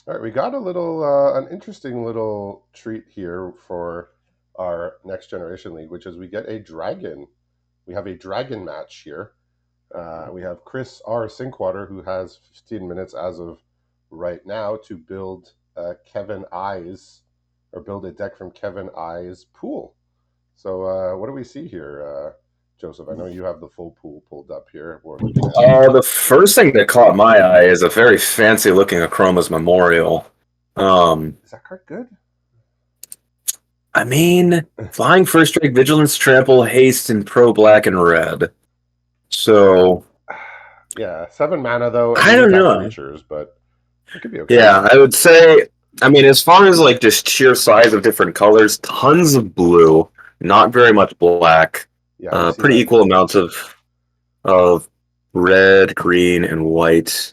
All right, we got a little, an interesting little treat here for our next generation league, which is we get a dragon. We have a dragon match here. We have Chris R. Sinkwater, who has 15 minutes as of right now to build Kevin Eyes, or build a deck from Kevin Eyes' pool. So, what do we see here, Joseph? I know you have the full pool pulled up here. We're looking at. The first thing that caught my eye is a very fancy looking Achroma's Memorial. Um, Is that card good? I mean, flying first strike, vigilance, trample, haste, and pro black and red. So Yeah, 7 mana though, and I you don't need to have know. creatures, but it could be okay. Yeah, I would say. I mean, as far as like just sheer size of different colors, tons of blue, not very much black. Yeah, we see Pretty that equal too. amounts of red, green, and white.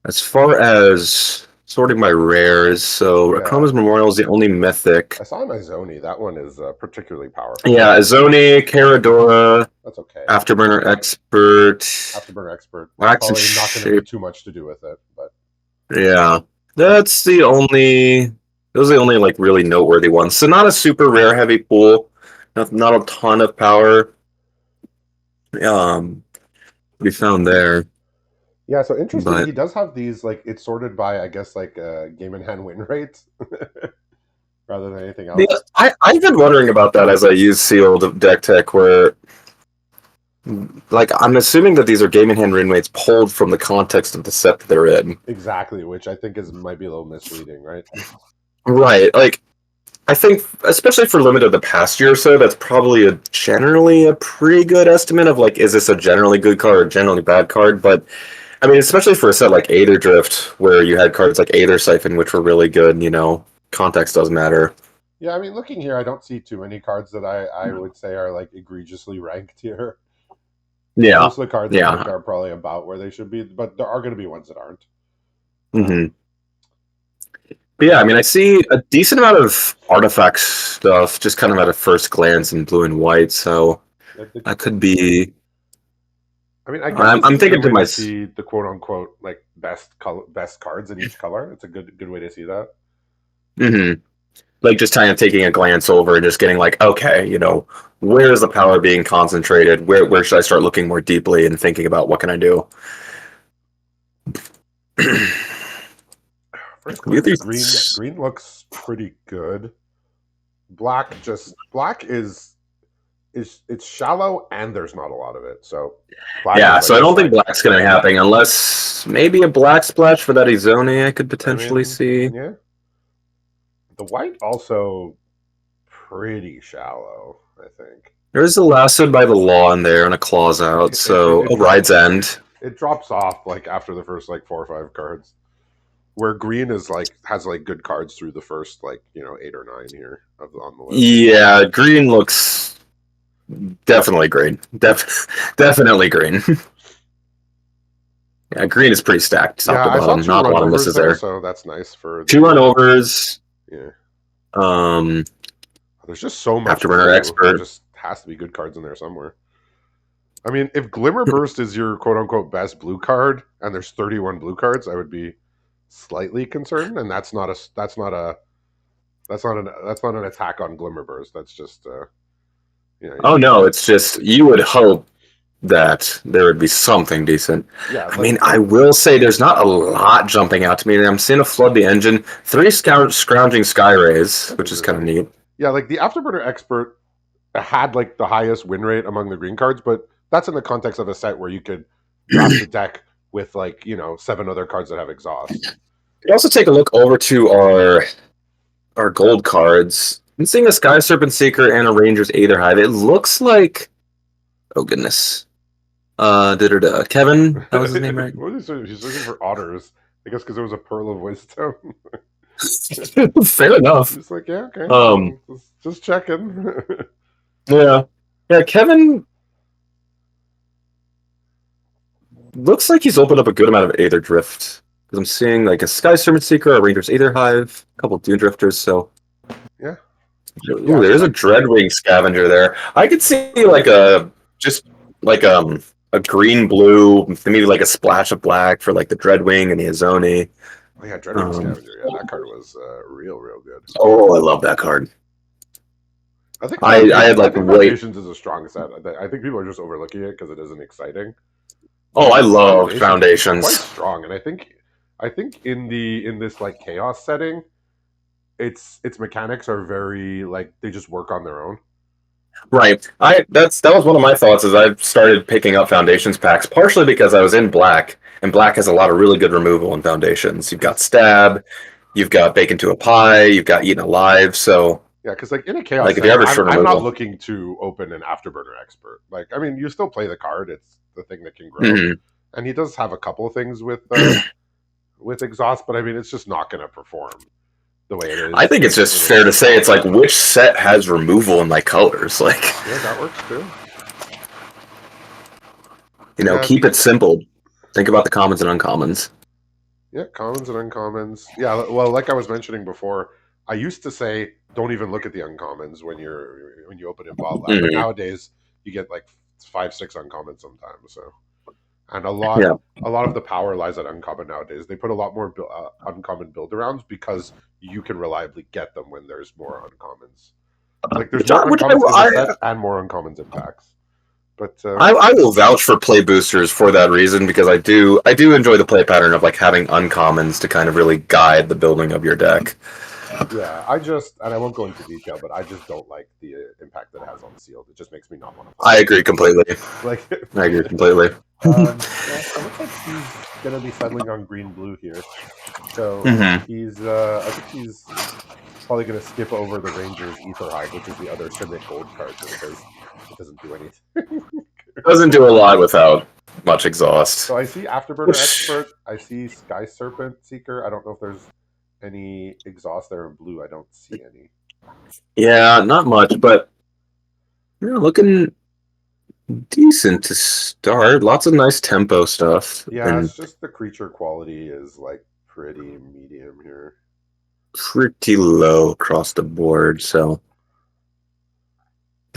As far as sorting my rares, so Yeah, Chroma's Memorial is the only mythic. I saw my Zoni. That one is particularly powerful. Yeah, Azoni, Caradora, That's okay. Afterburner Expert, Afterburner Expert. Wax and Probably not going to do Shape. too much to do with it, but Yeah, that's the only. Those are the only like really noteworthy ones. So not a super rare heavy pool, not a ton of power. Um, to be found there, yeah. So interesting. but He does have these like it's sorted by I guess like game in hand win rate rather than anything yeah, else. I've been wondering about that as I use sealed deck tech where like I'm assuming that these are game in hand win rates pulled from the context of the set that they're in. Exactly, which I think is might be a little misleading, right? Right. Like I think especially for limited the past year or so, that's probably generally a pretty good estimate of like is this a generally good card or generally bad card? But I mean, especially for a set like Aether Drift, where you had cards like Aether Siphon, which were really good, context does matter. Yeah, I mean, looking here, I don't see too many cards that I would say are like egregiously ranked here. Yeah. Most of the cards I think Yeah. are probably about where they should be, but there are going to be ones that aren't. hmm Um, But yeah, I mean, I see a decent amount of artifact stuff just kind of at a first glance in blue and white, so that could be. I mean, I guess I'm, this I'm is a good thinking to way to myself. see the quote unquote like best cards in each color. It's a good way to see that. Like just kind of taking a glance over and just getting like, okay, where is the power being concentrated? Where should I start looking more deeply and thinking about what can I do? First You glance, think- green looks pretty good. Black is it's shallow and there's not a lot of it. So black is Yeah, like so I a don't think slight. black's going to happen unless maybe a black splash for that Izone I could I potentially mean, see. yeah, the white also pretty shallow. I think There's a lassoed by the law in there and a claws out, so it a ride's drops end. it drops off like after the first like 4 or 5 cards. Where green is like has like good cards through the first like 8 or 9 here on the list. Yeah, green looks definitely green. Definitely green. Yeah, green is pretty stacked top Yeah, to I saw bottom. two Not a run lot of overs misses there, there. so that's nice for Two run the overs. yeah. Um, There's just so much Afterburner blue. There expert. just has to be good cards in there somewhere. I mean, if Glimmer Burst is your quote unquote best blue card, and there's 31 blue cards, I would be slightly concerned. And that's not an attack on Glimmer Burst. That's just Oh no, it's just you would hope that there would be something decent. yeah, I like mean, I will say there's not a lot jumping out to me. I'm seeing a flood the engine, three scrounging sky rays, that's which is kind of interesting. neat. Yeah, like the Afterburner Expert had like the highest win rate among the green cards, but that's in the context of a set where you could draft the deck with like 7 other cards that have exhaust. You also take a look over to our gold cards. I'm seeing a Sky Serpent Seeker and a Ranger's Aether Hive. It looks like oh goodness. Kevin, that was his name, right? What is he? He's looking for otters. I guess because it was a pearl of wisdom. Fair enough. Just like yeah, okay, Um, just checking. yeah. Yeah, Kevin looks like he's opened up a good amount of Aether Drift. Because I'm seeing like a Sky Serpent Seeker, a Ranger's Aether Hive, a couple Dune Drifters, so Yeah, ooh, yeah. there's a Dreadwing Scavenger there. I could see like just like a green blue, maybe like a splash of black for like the Dreadwing and the Azoni. Oh yeah, Dreadwing Um, Scavenger. Yeah, that card was real good. oh, I love that card. I think I had Foundations. I like think way. Foundations is a strong set. I think people are just overlooking it because it isn't exciting. But Oh, I I think love Foundations is quite Foundations. strong, and I think in this like chaos setting, its mechanics are very like they just work on their own. Right. That was one of my thoughts as I started picking up Foundations packs, partially because I was in black, and black has a lot of really good removal in Foundations. You've got Because Stab, you've got Bake into a Pie, you've got Eaten Alive. So, yeah, because like in a chaos like, if you're setting, ever I'm short I'm not removal, looking to open an Afterburner Expert. Like I mean, you still play the card. It's the thing that can grow, mhm. and he does have a couple of things with exhaust, but I mean, it's just not going to perform the way it I is think it's just in fair to its say it's like combos. which set has removal in my colors. Like, Yeah, that works too. Yeah, keep it simple. Think about the commons and uncommons. yeah, commons and uncommons. Yeah, well, like I was mentioning before, I used to say don't even look at the uncommons when you open in bot lab, but Mhm. nowadays you get like 5, 6 uncommons sometimes. So and Yeah. a lot of the power lies at uncommon nowadays. They put a lot more uncommon build arounds because you can reliably get them when there's more uncommons. Like there's more Which uncommons in the set and more uncommons in packs. But I will vouch for play boosters for that reason because I do enjoy the play pattern of like having uncommons to kind of really guide the building of your deck. yeah, I just and I won't go into detail, but I just don't like the impact that it has on sealed. It just makes me not want to play I it. agree completely. Like, I agree completely. yeah, it looks like he's gonna be settling on green blue here. So Hmm. I think he's probably gonna skip over the Rangers Ether Hive, which is the other Simic gold card, just because it doesn't do anything. Doesn't do a lot without much So exhaust. I see Afterburner Which, Expert. I see Sky Serpent Seeker. I don't know if there's any exhaust there in blue. I don't see any. yeah, not much, but looking decent to start. Lots of nice tempo stuff Yeah, and it's just the creature quality is like pretty medium here. pretty low across the board. So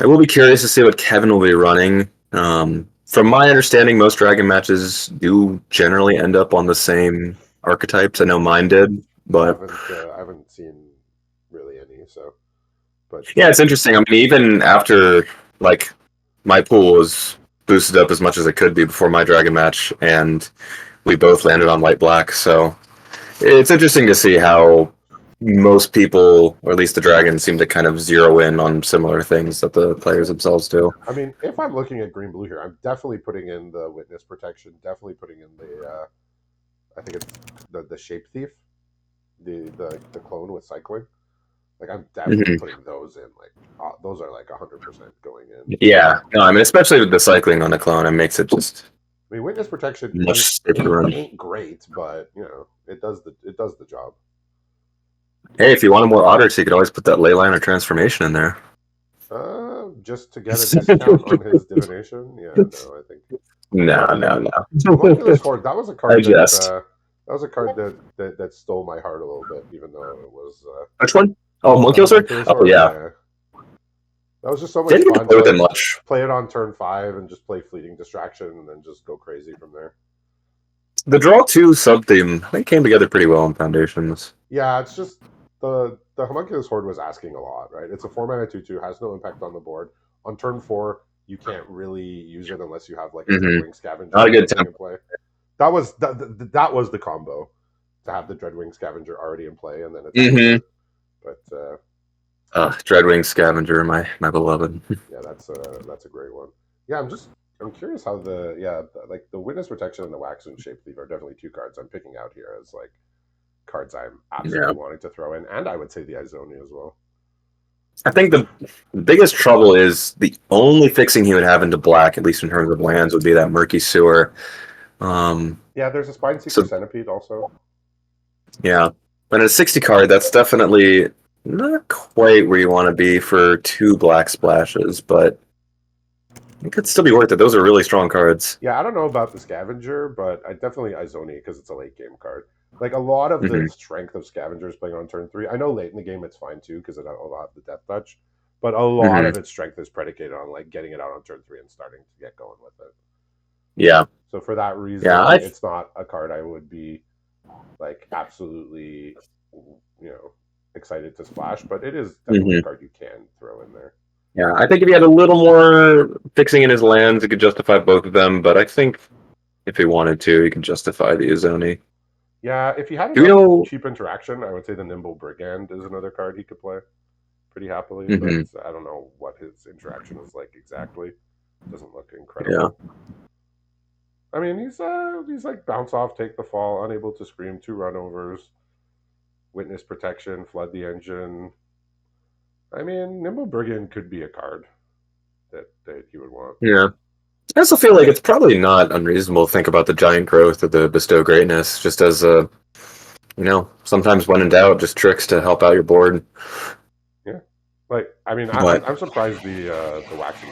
I will be curious to see what Kevin will be running. From my understanding, most Dragon matches do generally end up on the same archetypes. I know mine did, but I haven't seen really any. So, but yeah, it's interesting. I mean, even after like my pool was boosted up as much as it could be before my Dragon match, and we both landed on white black. So it's interesting to see how most people, or at least the Dragons, seem to kind of zero in on similar things that the players themselves do. I mean, if I'm looking at green blue here, I'm definitely putting in the witness protection. Definitely putting in the I think it's the shape thief, the clone with cycling. Like I'm definitely Mhm. putting those in. Like those are like 100% going in. Yeah, no, I mean, especially with the cycling on the clone, it makes it just I mean, witness protection much safer to run. ain't great, but it does the job. Hey, if you wanted more otters, you could always put that ley line or transformation in there. Just to get a discount on his divination. Yeah, no, I think No, the no, no. homunculus horde. That was a I card jest. that stole my heart a little bit, even though it was Which one? Oh, the Monkey Sword? homunculus Oh, horde. yeah. Yeah, that was just so much Didn't get to fun. play with it much. Play it on turn 5 and just play fleeting distraction, and then just go crazy from there. The Draw 2 sub theme, I think, came together pretty well in Foundations. Yeah, it's just the homunculus horde was asking a lot, right? It's a 4 mana 2/2, has no impact on the board. On turn 4, you can't really use it unless you have like a Mm-hmm. Dreadwing Scavenger Not a or good something tempo. in play. That was the combo to have the Dreadwing Scavenger already in play and then attack with Mm-hmm. it. But Dreadwing Scavenger, my beloved. yeah, that's a great one. Yeah, I'm curious how like the witness protection and the wax and shape thief are definitely two cards I'm picking out here as like cards I'm Yeah. absolutely wanting to throw in, and I would say the Izonia as well. I think the biggest trouble is the only fixing he would have into black, at least in terms of lands, would be that murky sewer. Um, Yeah, there's a Spine Seeker so Centipede also. yeah, but in a 60 card, that's definitely not quite where you want to be for two black splashes, but it could still be worth it. Those are really strong cards. Yeah, I don't know about the Scavenger, but I definitely Izonia because it's a late game card. Like a lot of the Hmm. strength of Scavengers playing on turn 3. I know late in the game it's fine too because it'll have the Death Touch, but a lot Hmm. of its strength is predicated on like getting it out on turn 3 and starting to get going with it. Yeah, So for that yeah, reason, it's not a card I would be like absolutely, excited to splash, but it is definitely a Hmm. card you can throw in there. Yeah, I think if he had a little more fixing in his lands, he could justify both of them. But I think if he wanted to, he could justify the Izoni. Yeah, if he had Do we enough know? cheap interaction, I would say the Nimble Brigand is another card he could play pretty happily, but Hmm. I don't know what his interaction is like exactly. Doesn't look Yeah, incredible. I mean, he's like bounce off, take the fall, unable to scream, two runovers, witness protection, flood the engine. I mean, Nimble Brigand could be a card that he would want. yeah. I also feel like it's probably not unreasonable to think about the giant growth of the bestow greatness, just as a sometimes when in doubt, just tricks to help out your board. Yeah, like I mean, But I'm surprised the waxing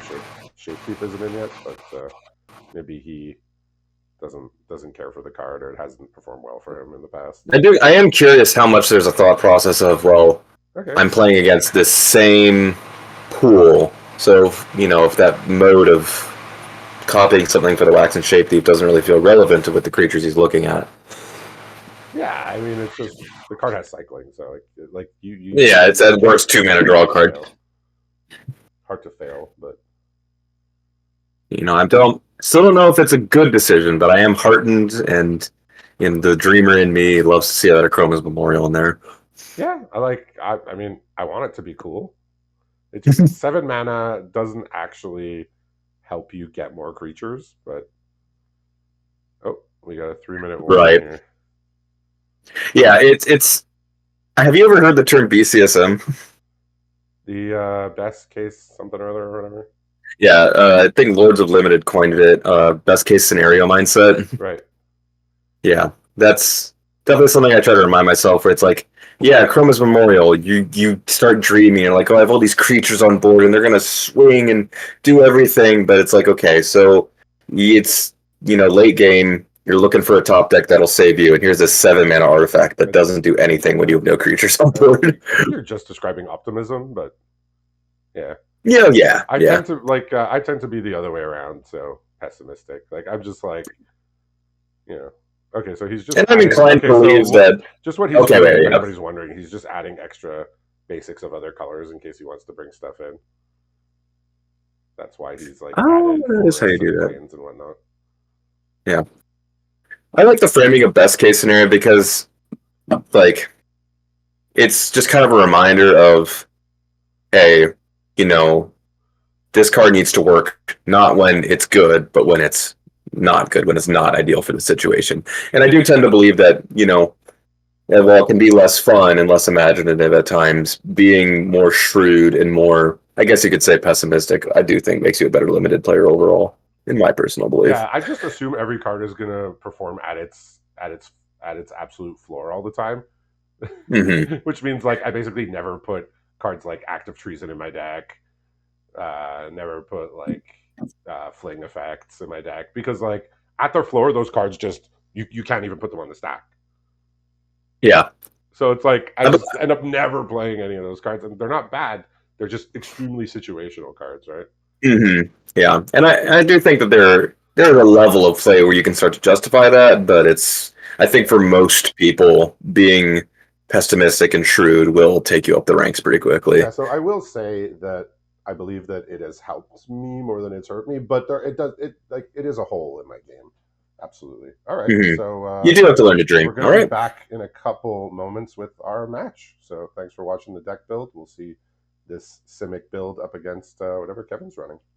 shape thief isn't in yet, but maybe he doesn't care for the card or it hasn't performed well for him in the past. I am curious how much there's a thought process of, well, Okay, I'm playing against this same pool. So, if that mode of copying something for the wax and shape thief doesn't really feel relevant to what the creatures he's looking at. yeah, I mean, it's just the card has cycling, so like Yeah, it's at worst two mana it's draw card. hard to fail, but I don't still don't know if it's a good decision, but I am heartened, and the dreamer in me loves to see that Chroma's Memorial in there. yeah, I mean, I want it to be cool. It just 7 mana doesn't actually help you get more creatures, but oh, we got a 3 minute warning Right. here. Yeah, it's. Have you ever heard the term BCSM? The best case something or other or whatever. Yeah, I think Lords of Limited coined it. Best case scenario mindset. Right. Yeah, that's definitely something I try to remind myself. Where it's like, yeah, Chroma's Memorial. You start dreaming. You're like, oh, I have all these creatures on board, and they're gonna swing and do everything. But it's like, okay, so it's late game. You're looking for a top deck that'll save you, and here's a 7 mana artifact that doesn't do anything when you have no creatures on board. I think you're just describing optimism, but yeah, Yeah, yeah, I yeah. tend to I tend to be the other way around, so pessimistic. Like I'm just like you know. Okay, so he's just And I'm adding. inclined to Okay, so believe that. just what he's Okay, doing, wait, if yeah. anybody's wondering, he's just adding extra basics of other colors in case he wants to bring stuff in. That's why he's like Oh, added that is how you forests do and that. plains and whatnot. Yeah, I like the framing of best case scenario because like it's just kind of a reminder of, hey, you know, this card needs to work not when it's good, but when it's not good, when it's not ideal for the situation. And I do tend to believe that, while it can be less fun and less imaginative at times, being more shrewd and more, I guess you could say, pessimistic, I do think makes you a better limited player overall, in my personal belief. Yeah, I just assume every card is gonna perform at its absolute floor all the time, Hmm. which means like I basically never put cards like Active Treason in my deck. Never put like fling effects in my deck because like at their floor, those cards just you can't even put them on the stack. Yeah. So it's like I just end up never playing any of those cards, and they're not bad. They're just extremely situational cards, right? Hmm. Yeah, and I do think that there's a level of play where you can start to justify that, but I think for most people, being pessimistic and shrewd will take you up the ranks pretty quickly. Yeah. So I will say that I believe that it has helped me more than it's hurt me, but it is a hole in my game. Absolutely. All right. Hmm. So You do have to learn to dream. we're going All to be right. back in a couple moments with our match. So thanks for watching the deck build. We'll see this Simic build up against whatever Kevin's running.